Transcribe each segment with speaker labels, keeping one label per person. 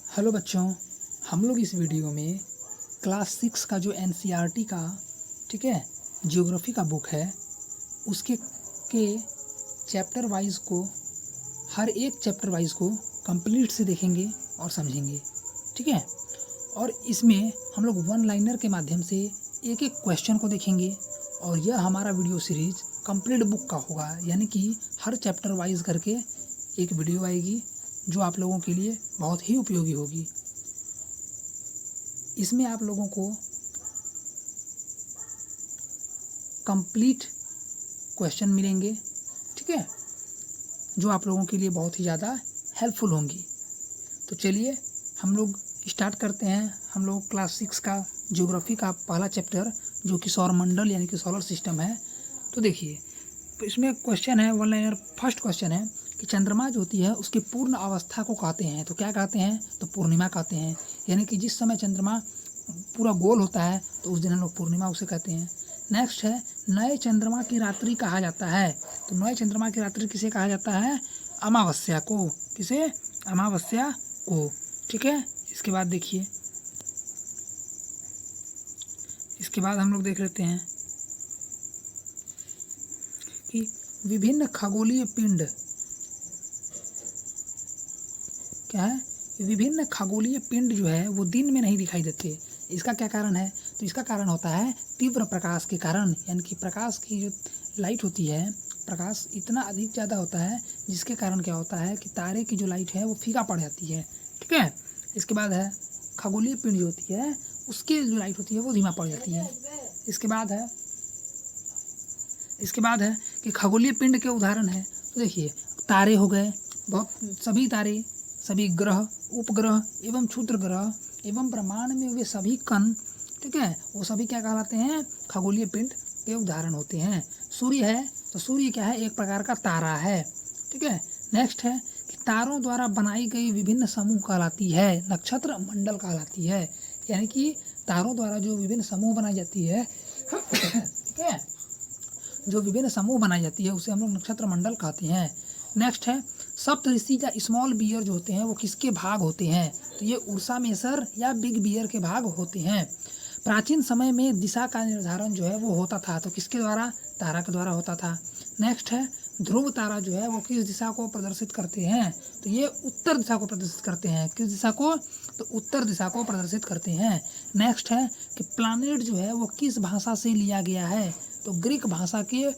Speaker 1: Hello बच्चों, हम लोग इस वीडियो में क्लास 6 का जो एनसीईआरटी का ठीक है ज्योग्राफी का बुक है उसके चैप्टर वाइज को हर एक चैप्टर वाइज को कंप्लीट से देखेंगे और समझेंगे। ठीक है, और इसमें हम लोग वन लाइनर के माध्यम से एक एक क्वेश्चन को देखेंगे और यह हमारा वीडियो सीरीज कंप्लीट बुक का होगा, यानी कि हर चैप्टर वाइज करके एक वीडियो आएगी जो आप लोगों के लिए बहुत ही उपयोगी होगी। इसमें आप लोगों को कंप्लीट क्वेश्चन मिलेंगे, ठीक है, जो आप लोगों के लिए बहुत ही ज़्यादा हेल्पफुल होंगी। तो चलिए हम लोग स्टार्ट करते हैं। हम लोग क्लास 6 का ज्योग्राफी का पहला चैप्टर जो कि सौरमंडल यानी कि सोलर सिस्टम है। तो देखिए, तो इसमें क्वेश्चन है वन लाइनर। फर्स्ट क्वेश्चन है कि चंद्रमा जो होती है उसकी पूर्ण अवस्था को कहते हैं, तो क्या कहते हैं? तो पूर्णिमा कहते हैं। यानी कि जिस समय चंद्रमा पूरा गोल होता है तो उस दिन हम लोग पूर्णिमा उसे कहते हैं। नेक्स्ट है नए चंद्रमा की रात्रि कहा जाता है। तो नए चंद्रमा की रात्रि किसे कहा जाता है? अमावस्या को। किसे? अमावस्या को। ठीक है, इसके बाद देखिए, इसके बाद हम लोग देख लेते हैं कि विभिन्न खगोलीय पिंड क्या है? विभिन्न खगोलीय पिंड जो है वो दिन में नहीं दिखाई देते। इसका क्या कारण है? तो इसका कारण होता है तीव्र प्रकाश के कारण, यानी कि प्रकाश की जो लाइट होती है, प्रकाश इतना अधिक ज़्यादा होता है जिसके कारण क्या होता है कि तारे की जो लाइट है वो फीका पड़ जाती है। ठीक है, इसके बाद है खगोलीय पिंड जो होती है उसकी जो लाइट होती है वो धीमा पड़ जाती है। इसके बाद है कि खगोलीय पिंड के उदाहरण है। तो देखिए, तारे हो गए, बहुत सभी तारे, सभी ग्रह, उपग्रह एवं क्षुद्र ग्रह एवं ब्रह्मांड में वे सभी कण, ठीक है, वो सभी क्या कहलाते हैं? खगोलीय पिंड के उदाहरण होते हैं। सूर्य है, तो सूर्य क्या है? एक प्रकार का तारा है। ठीक है, नेक्स्ट है कि तारों द्वारा बनाई गई विभिन्न समूह कहलाती है, नक्षत्र मंडल कहलाती है। यानी कि तारों द्वारा जो विभिन्न समूह बनाई जाती है ठीक है, जो विभिन्न समूह बनाई जाती है उसे हम लोग नक्षत्र मंडल कहते हैं। नेक्स्ट है सप्तऋषि या स्मॉल बियर जो होते हैं वो किसके भाग होते हैं? तो ये उर्सा मेसर या बिग बियर के भाग होते हैं। प्राचीन समय में दिशा का निर्धारण जो है वो होता था, तो किसके द्वारा? तारा के द्वारा होता था। नेक्स्ट है ध्रुव तारा जो है वो किस दिशा को प्रदर्शित करते हैं? तो ये उत्तर दिशा को प्रदर्शित करते हैं। किस दिशा को? तो उत्तर दिशा को प्रदर्शित करते हैं। नेक्स्ट है कि प्लानेट जो है वो किस भाषा से लिया गया है? तो ग्रीक भाषा के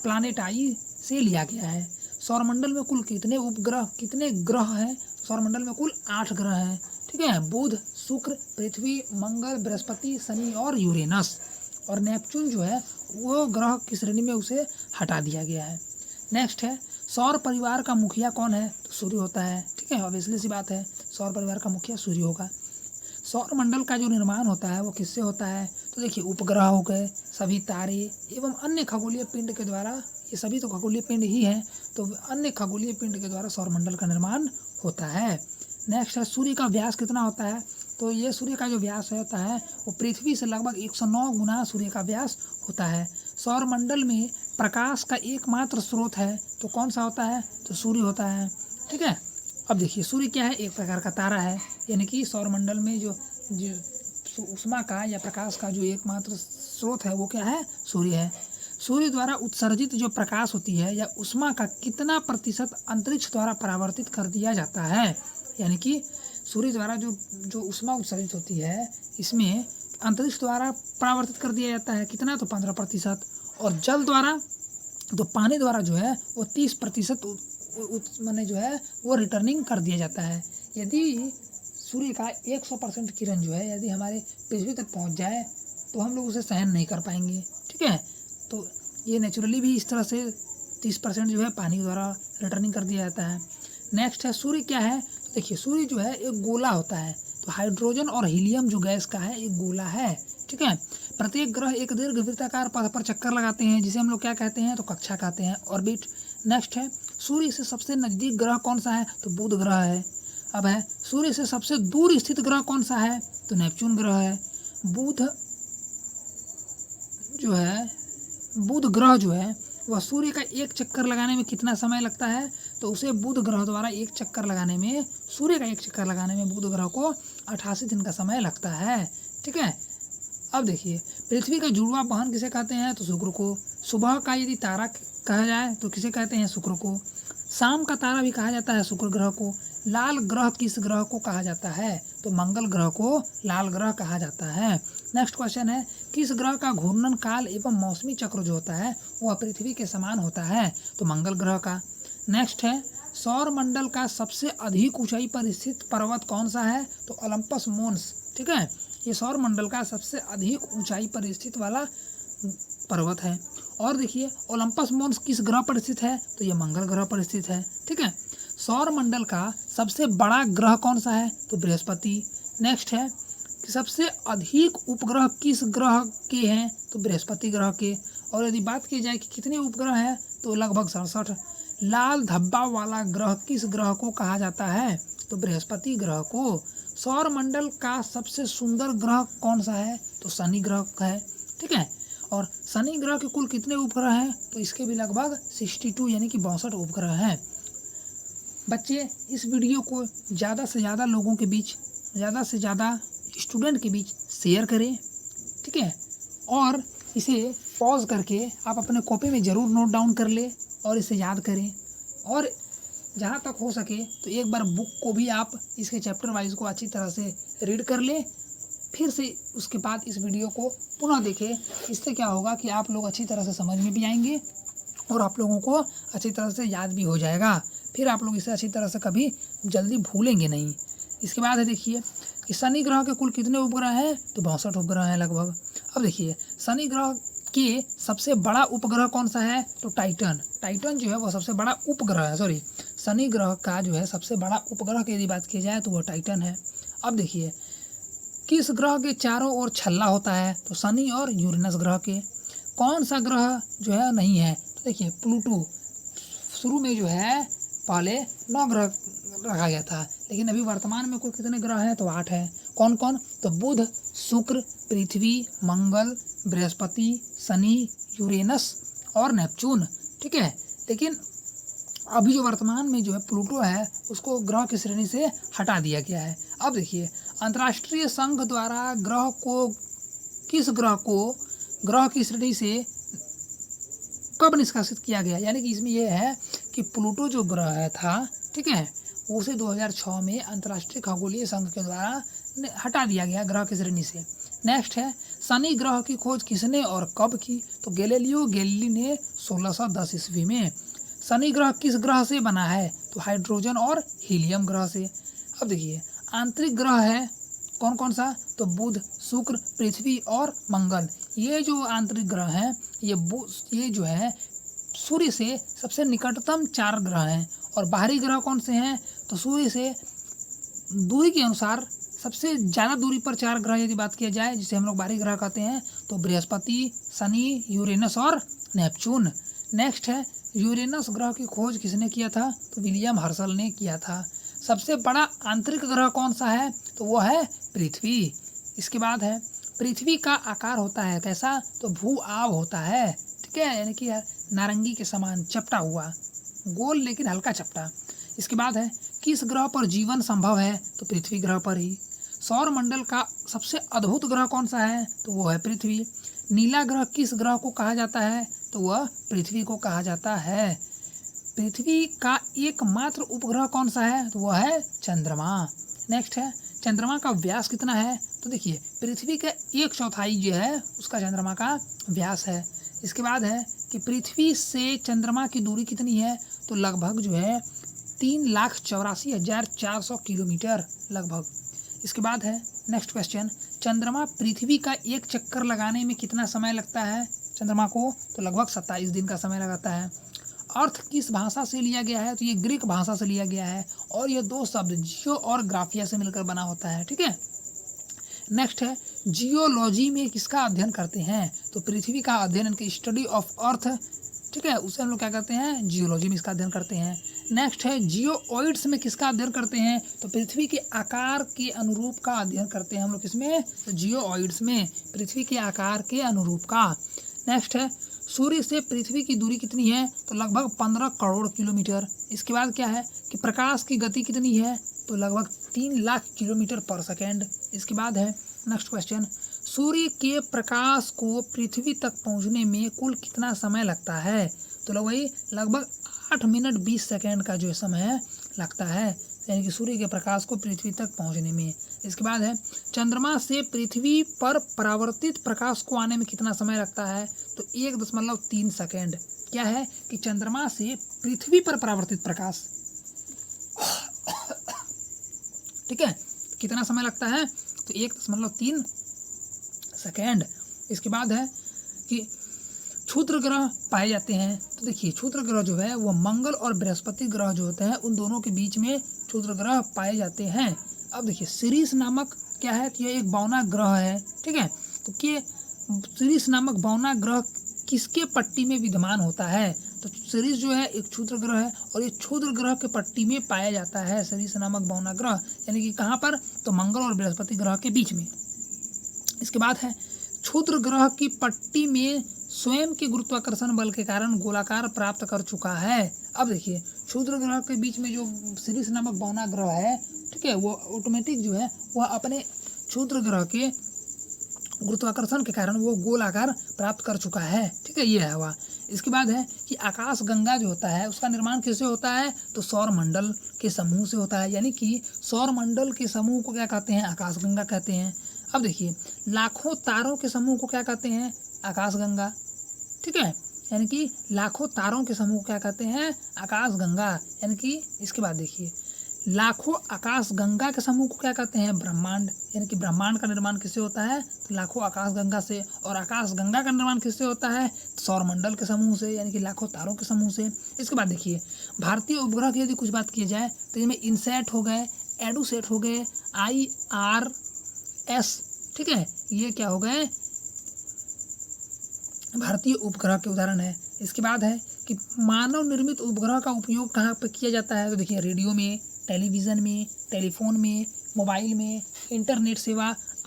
Speaker 1: प्लानेटाई से लिया गया है। सौरमंडल में कुल कितने उपग्रह, कितने ग्रह हैं? सौरमंडल में कुल 8 ग्रह हैं। ठीक है, बुध, शुक्र, पृथ्वी, मंगल, बृहस्पति, शनि और यूरेनस। और नेपच्यून जो है वो ग्रह की श्रेणी में उसे हटा दिया गया है। नेक्स्ट है सौर परिवार का मुखिया कौन है? तो सूर्य होता है। ठीक है, ऑब्वियसली सी बात है, सौर परिवार का मुखिया सूर्य होगा। सौरमंडल का जो निर्माण होता है वो किससे होता है? तो देखिए, उपग्रह हो गए, सभी तारे एवं अन्य खगोलीय पिंड के द्वारा, ये सभी तो खगोलीय पिंड ही हैं, तो अन्य खगोलीय पिंड के द्वारा सौरमंडल का निर्माण होता है। नेक्स्ट है सूर्य का व्यास कितना होता है? तो ये सूर्य का जो व्यास होता है वो पृथ्वी से लगभग 109 गुना सूर्य का व्यास होता है। सौरमंडल में प्रकाश का एकमात्र स्रोत है, तो कौन सा होता है? तो सूर्य होता है। ठीक है, अब देखिए, सूर्य क्या है? एक प्रकार का तारा है। यानी कि सौरमंडल में जो ऊष्मा का या प्रकाश का जो एकमात्र स्रोत है वो क्या है? सूर्य है। सूर्य द्वारा उत्सर्जित जो प्रकाश होती है या ऊष्मा का कितना प्रतिशत अंतरिक्ष द्वारा परावर्तित कर दिया जाता है? यानी कि सूर्य द्वारा जो ऊष्मा उत्सर्जित होती है इसमें अंतरिक्ष द्वारा परावर्तित कर दिया जाता है कितना? तो 15%। और जल द्वारा, तो पानी द्वारा जो है वो 30% माने जो है वो रिटर्निंग कर दिया जाता है। यदि सूर्य का 100% किरण जो है यदि हमारे पृथ्वी तक पहुंच जाए तो हम लोग उसे सहन नहीं कर पाएंगे। ठीक है, तो ये नेचुरली भी इस तरह से 30% जो है पानी द्वारा रिटर्निंग कर दिया जाता है। नेक्स्ट है सूर्य क्या है? तो देखिए, सूर्य जो है एक गोला होता है, तो हाइड्रोजन और हीलियम जो गैस का है एक गोला है। ठीक है, प्रत्येक ग्रह एक दीर्घ वृत्ताकार पथ पर चक्कर लगाते हैं जिसे हम लोग क्या कहते हैं? तो कक्षा कहते हैं, ऑर्बिट। नेक्स्ट है सूर्य से सबसे नजदीक ग्रह कौन सा है? तो बुध ग्रह है। अब है सूर्य से सबसे दूर स्थित ग्रह कौन सा है? तो नेपच्यून ग्रह है। बुध ग्रह जो है वह सूर्य का एक चक्कर लगाने में कितना समय लगता है, तो उसे बुध ग्रह द्वारा एक चक्कर लगाने में, सूर्य का एक चक्कर लगाने में बुध ग्रह को 88 दिन का समय लगता है। ठीक है। अब देखिए, पृथ्वी का जुड़वा बहन किसे कहते हैं, तो शुक्र को। सुबह का यदि तारा कहा जाए तो किसे कहते हैं, शुक्र को। शाम का तारा भी कहा जाता है शुक्र ग्रह को। लाल ग्रह किस ग्रह को कहा जाता है, तो मंगल ग्रह को लाल ग्रह कहा जाता है। नेक्स्ट क्वेश्चन है, किस ग्रह का घूर्णन काल एवं मौसमी चक्र जो होता है वह पृथ्वी के समान होता है, तो मंगल ग्रह का। नेक्स्ट है, सौर मंडल का सबसे अधिक ऊंचाई पर स्थित पर्वत कौन सा है, तो ओलंपस मोन्स। ठीक है, ये सौर मंडल का सबसे अधिक ऊंचाई पर स्थित वाला पर्वत है। और देखिए, ओलंपस मोन्स किस ग्रह पर स्थित है, तो ये मंगल ग्रह पर स्थित है। ठीक है। सौर मंडल का सबसे बड़ा ग्रह कौन सा है, तो बृहस्पति। नेक्स्ट है कि सबसे अधिक उपग्रह किस ग्रह के हैं, तो बृहस्पति ग्रह के। और यदि बात की जाए कि कितने उपग्रह हैं, तो लगभग 67। लाल धब्बा वाला ग्रह किस ग्रह को कहा जाता है, तो बृहस्पति ग्रह को। सौर मंडल का सबसे सुंदर ग्रह कौन सा है, तो शनि ग्रह है। ठीक है। और शनि ग्रह के कुल कितने उपग्रह हैं, तो इसके भी लगभग 62 यानी कि 62 उपग्रह हैं। बच्चे, इस वीडियो को ज़्यादा से ज़्यादा लोगों के बीच, ज़्यादा से ज़्यादा स्टूडेंट के बीच शेयर करें। ठीक है। और इसे पॉज करके आप अपने कॉपी में ज़रूर नोट डाउन कर ले और इसे याद करें। और जहाँ तक हो सके तो एक बार बुक को भी आप इसके चैप्टर वाइज को अच्छी तरह से रीड कर ले, फिर से उसके बाद इस वीडियो को पुनः देखें। इससे क्या होगा कि आप लोग अच्छी तरह से समझ में भी आएंगे और आप लोगों को अच्छी तरह से याद भी हो जाएगा। फिर आप लोग इसे अच्छी तरह से कभी जल्दी भूलेंगे नहीं। इसके बाद है, देखिए कि शनि ग्रह के कुल कितने उपग्रह हैं, तो 62 उपग्रह हैं लगभग। अब देखिए, शनि ग्रह के सबसे बड़ा उपग्रह कौन सा है, तो टाइटन। टाइटन जो है वो सबसे बड़ा उपग्रह है। सॉरी, शनि ग्रह का जो है सबसे बड़ा उपग्रह की यदि बात की जाए तो वह टाइटन है। अब देखिए, किस ग्रह के चारों ओर छल्ला होता है, तो शनि और यूरेनस ग्रह के। कौन सा ग्रह जो है नहीं है, तो देखिए प्लूटो। शुरू में जो है पहले 9 ग्रह रखा गया था, लेकिन अभी वर्तमान में कुल कितने ग्रह हैं, तो 8 हैं। कौन कौन, तो बुध, शुक्र, पृथ्वी, मंगल, बृहस्पति, शनि, यूरेनस और नेपच्यून। ठीक है। लेकिन अभी जो वर्तमान में जो है प्लूटो है उसको ग्रह की श्रेणी से हटा दिया गया है। अब देखिए, अंतर्राष्ट्रीय संघ द्वारा किस ग्रह को ग्रह की श्रेणी से कब निष्कासित किया गया, यानी कि इसमें यह है कि प्लूटो जो ग्रह था, ठीक है, उसे 2006 में अंतर्राष्ट्रीय खगोलीय संघ के द्वारा हटा दिया गया ग्रह की श्रेणी से। नेक्स्ट है, शनि ग्रह की खोज किसने और कब की, तो गैलीलियो गैलीली ने 1610 ईस्वी में। शनि ग्रह किस ग्रह से बना है, तो हाइड्रोजन और हीलियम ग्रह से। अब देखिए, आंतरिक ग्रह है कौन कौन सा, तो बुध, शुक्र, पृथ्वी और मंगल। ये जो आंतरिक ग्रह हैं ये जो है सूर्य से सबसे निकटतम 4 ग्रह हैं। और बाहरी ग्रह कौन से हैं, तो सूर्य से दूरी के अनुसार सबसे ज़्यादा दूरी पर 4 ग्रह यदि बात किया जाए, जिसे हम लोग बाहरी ग्रह कहते हैं, तो बृहस्पति, शनि, यूरेनस और नेपच्यून। नेक्स्ट है, यूरेनस ग्रह की खोज किसने किया था, तो विलियम हर्शल ने किया था। सबसे बड़ा आंतरिक ग्रह कौन सा है, तो वो है पृथ्वी। इसके बाद है, पृथ्वी का आकार होता है कैसा, तो भू आव होता है। ठीक है, यानी कि नारंगी के समान चपटा हुआ, गोल लेकिन हल्का चपटा। इसके बाद है, किस ग्रह पर जीवन संभव है, तो पृथ्वी ग्रह पर ही। सौर मंडल का सबसे अद्भुत ग्रह कौन सा है, तो वो है पृथ्वी। नीला ग्रह किस ग्रह को कहा जाता है, तो वह पृथ्वी को कहा जाता है। पृथ्वी का एकमात्र उपग्रह कौन सा है, तो वह है चंद्रमा। नेक्स्ट है, चंद्रमा का व्यास कितना है, तो देखिए पृथ्वी का 1/4 जो है उसका चंद्रमा का व्यास है। इसके बाद है कि पृथ्वी से चंद्रमा की दूरी कितनी है, तो लगभग जो है 3,84,400 किलोमीटर लगभग। इसके बाद है नेक्स्ट क्वेश्चन, चंद्रमा पृथ्वी का एक चक्कर लगाने में कितना समय लगता है चंद्रमा को, तो लगभग 27 दिन का समय लगाता है। अर्थ किस भाषा से लिया गया है, तो ये ग्रीक भाषा से लिया गया है और ये 2 शब्द जियो और ग्राफिया से मिलकर बना होता है। ठीक है। नेक्स्ट है, जियोलॉजी में किसका अध्ययन करते हैं, तो पृथ्वी का अध्ययन, इनके स्टडी ऑफ अर्थ, ठीक है, उसे हम लोग क्या करते हैं, जियोलॉजी में इसका अध्ययन करते हैं। नेक्स्ट है, जियोइड्स में किसका अध्ययन करते हैं, तो पृथ्वी के आकार के अनुरूप का अध्ययन करते हैं हम लोग किसमें, तो जियोइड्स में, पृथ्वी के आकार के अनुरूप का। नेक्स्ट है, सूर्य से पृथ्वी की दूरी कितनी है, तो लगभग 15 करोड़ किलोमीटर। इसके बाद क्या है कि प्रकाश की गति कितनी है, तो लगभग 3 लाख किलोमीटर पर सेकेंड। इसके बाद है नेक्स्ट क्वेश्चन, सूर्य के प्रकाश को पृथ्वी तक पहुंचने में कुल कितना समय लगता है, तो वही लगभग 8 मिनट 20 सेकेंड का जो समय लगता है, यानी कि सूर्य के प्रकाश को पृथ्वी तक पहुंचने में। इसके बाद है चंद्रमा से पृथ्वी पर परावर्तित प्रकाश को आने में कितना समय लगता है, तो 1.3 सेकेंड। क्या है कि चंद्रमा से पृथ्वी पर परावर्तित प्रकाश, ठीक है, कितना समय लगता है, तो 1.3 सेकेंड। इसके बाद है कि क्षुद्र ग्रह पाए जाते हैं, तो देखिए क्षुद्र ग्रह जो है वो मंगल और बृहस्पति ग्रह जो होते हैं उन दोनों के बीच में क्षुद्र ग्रह पाए जाते हैं। अब देखिए सिरिस नामक क्या है, तो ये एक बौना ग्रह है, ठीक है। तो कि सिरिस नामक बौना ग्रह किसके पट्टी में विद्यमान होता है, तो सिरिस जो है एक क्षुद्र ग्रह है और ये क्षुद्र ग्रह के पट्टी में पाया जाता है, सिरिस नामक बौना ग्रह, यानी कि कहाँ पर, तो मंगल और बृहस्पति ग्रह के बीच में। इसके बाद है क्षुद्र ग्रह की पट्टी में स्वयं के गुरुत्वाकर्षण बल के कारण गोलाकार प्राप्त कर चुका है। अब देखिए क्षुद्र ग्रह के बीच में जो सिरिस नामक बौना ग्रह है, ठीक है, वो ऑटोमेटिक जो है वह अपने क्षुद्र ग्रह के गुरुत्वाकर्षण के कारण वो गोलाकार प्राप्त कर चुका है, ठीक है, ये है वह। इसके बाद है कि आकाश गंगा जो होता है उसका निर्माण किससे होता है, तो सौर मंडल के समूह से होता है, यानी कि सौर मंडल के समूह को क्या कहते हैं, आकाश गंगा कहते हैं। अब देखिए लाखों तारों के समूह को क्या कहते हैं, आकाश गंगा, ठीक है, यानी कि लाखों तारों के समूह को क्या कहते हैं, आकाश गंगा, यानी कि इसके बाद देखिए लाखों आकाश गंगा के समूह को क्या कहते हैं, ब्रह्मांड, यानी कि ब्रह्मांड का निर्माण किससे होता है, तो लाखों आकाश गंगा से। और आकाश गंगा का निर्माण किससे होता है, सौरमंडल के समूह से, यानी कि लाखों तारों के समूह से। इसके बाद देखिए भारतीय उपग्रह की यदि कुछ बात की जाए तो इनमें इनसैट हो गए, एडुसेट हो गए, IRS, ठीक है, ये क्या हो गए, भारतीय उपग्रह के उदाहरण है। इसके बाद है कि मानव निर्मित उपग्रह का उपयोग कहाँ पर किया जाता है, तो देखिए रेडियो में, टेलीविज़न में, टेलीफोन में, मोबाइल में, इंटरनेट सेवा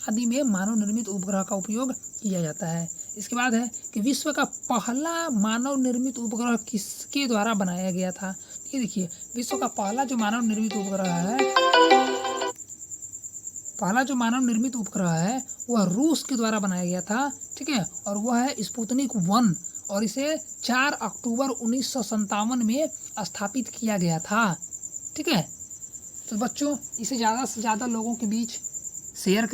Speaker 1: आदि में मानव निर्मित उपग्रह का उपयोग किया जाता है। इसके बाद है कि विश्व का पहला मानव निर्मित उपग्रह किसके द्वारा बनाया गया था, ये देखिए विश्व का पहला जो मानव निर्मित उपग्रह है, पहला जो मानव निर्मित उपग्रह है वह रूस के द्वारा बनाया गया था, ठीक है, और वह है स्पुतनिक 1 और इसे 4 अक्टूबर 1957 में स्थापित किया गया था, ठीक है। तो बच्चों इसे ज़्यादा से ज़्यादा लोगों के बीच शेयर करें।